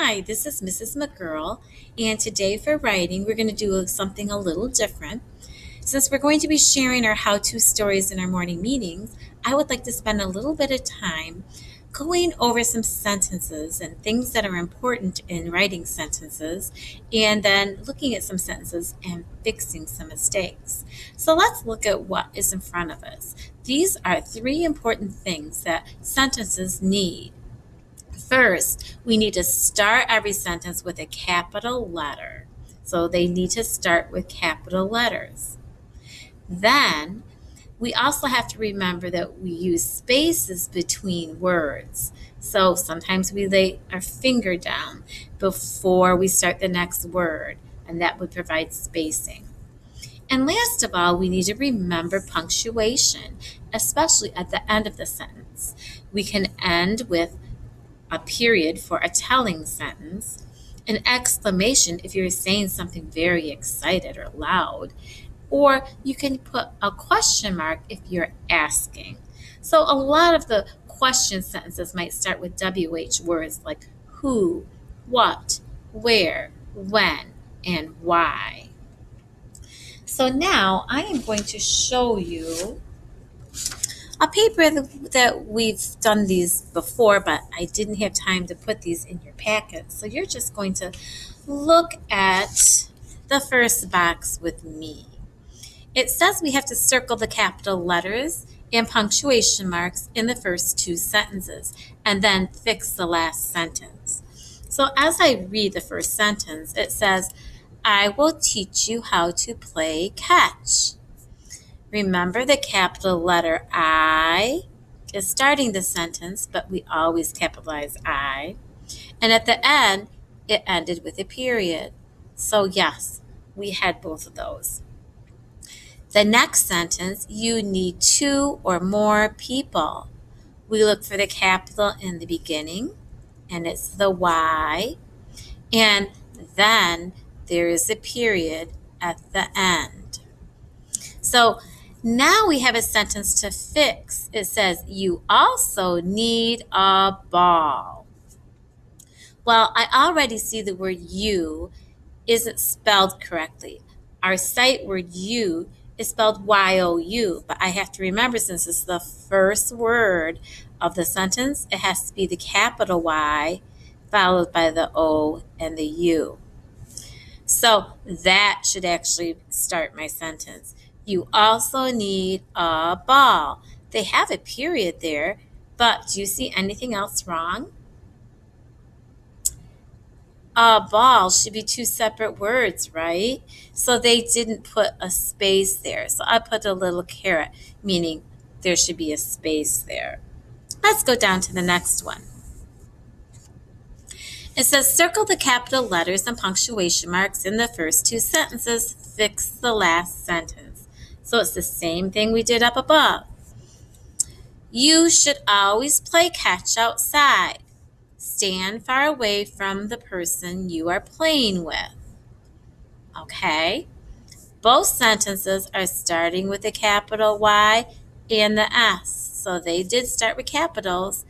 Hi, this is Mrs. McGurl, and today for writing, we're going to do something a little different. Since we're going to be sharing our how to stories in our morning meetings, I would like to spend a little bit of time going over some sentences and things that are important in writing sentences, and then looking at some sentences and fixing some mistakes. So let's look at what is in front of us. These are three important things that sentences need. First, we need to start every sentence with a capital letter. So they need to start with capital letters. Then, we also have to remember that we use spaces between words. So sometimes we lay our finger down before we start the next word, and that would provide spacing. And last of all, we need to remember punctuation, especially at the end of the sentence. We can end with a period for a telling sentence, an exclamation if you're saying something very excited or loud, or you can put a question mark if you're asking. So a lot of the question sentences might start with WH words like who, what, where, when, and why. So now I am going to show you a paper that we've done these before, but I didn't have time to put these in your packet. So you're just going to look at the first box with me. It says we have to circle the capital letters and punctuation marks in the first two sentences and then fix the last sentence. So as I read the first sentence, it says, I will teach you how to play catch. Remember the capital letter I is starting the sentence, but we always capitalize I. And at the end, it ended with a period. So yes, we had both of those. The next sentence, you need two or more people. We look for the capital in the beginning, and it's the Y. And then there is a period at the end. So now we have a sentence to fix. It says, you also need a ball. Well, I already see the word you isn't spelled correctly. Our sight word you is spelled Y-O-U, but I have to remember since it's the first word of the sentence, it has to be the capital Y followed by the O and the U. So that should actually start my sentence. You also need a ball. They have a period there, but do you see anything else wrong? A ball should be two separate words, right? So they didn't put a space there. So I put a little caret, meaning there should be a space there. Let's go down to the next one. It says circle the capital letters and punctuation marks in the first two sentences. Fix the last sentence. So it's the same thing we did up above. You should always play catch outside. Stand far away from the person you are playing with. Okay? Both sentences are starting with a capital Y and the S. So they did start with capitals,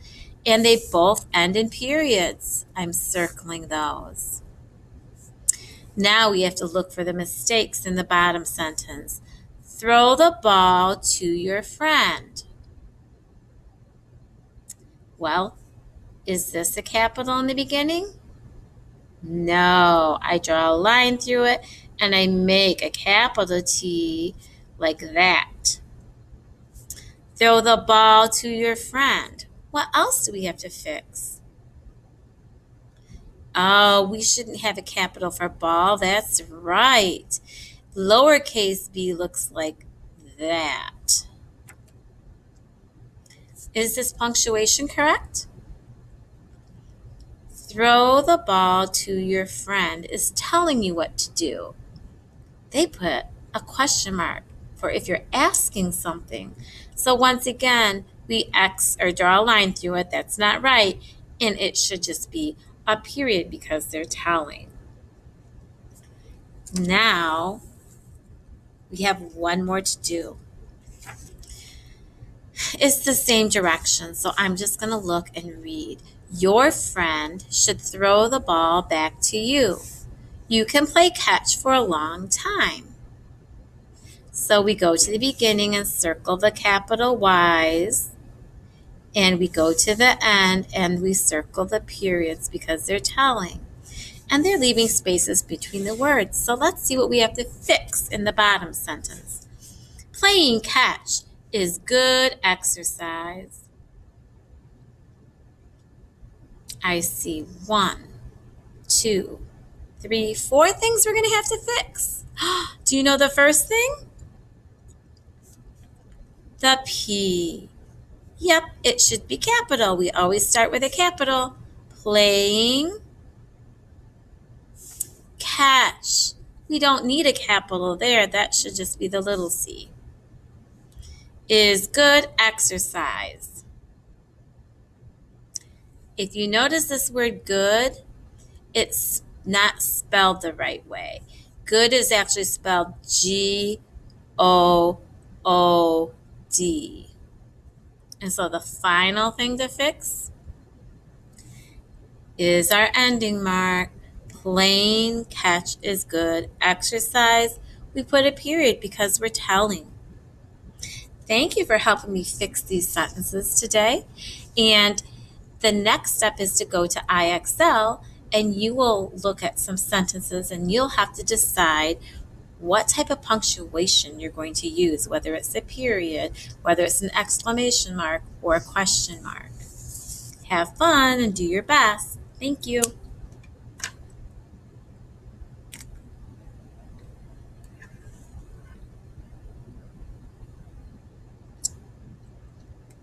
and they both end in periods. I'm circling those. Now we have to look for the mistakes in the bottom sentence. Throw the ball to your friend. Well, is this a capital in the beginning? No, I draw a line through it and I make a capital T like that. Throw the ball to your friend. What else do we have to fix? Oh, we shouldn't have a capital for ball. That's right. Lowercase b looks like that. Is this punctuation correct? Throw the ball to your friend is telling you what to do. They put a question mark for if you're asking something. So once again, we X or draw a line through it. That's not right. And it should just be a period because they're telling. Now, we have one more to do. It's the same direction, so I'm just going to look and read. Your friend should throw the ball back to you. You can play catch for a long time. So we go to the beginning and circle the capital Y's, and we go to the end and we circle the periods because they're telling. And they're leaving spaces between the words. So let's see what we have to fix in the bottom sentence. Playing catch is good exercise. I see 1, 2, 3, 4 things we're going to have to fix. Do you know the first thing? The P. Yep, it should be capital. We always start with a capital. Playing catch. We don't need a capital there. That should just be the little c. Is good exercise. If you notice this word good, it's not spelled the right way. Good is actually spelled G-O-O-D. And so the final thing to fix is our ending mark. Playing catch is good exercise. We put a period because we're telling. Thank you for helping me fix these sentences today. And the next step is to go to IXL and you will look at some sentences and you'll have to decide what type of punctuation you're going to use, whether it's a period, whether it's an exclamation mark or a question mark. Have fun and do your best. Thank you.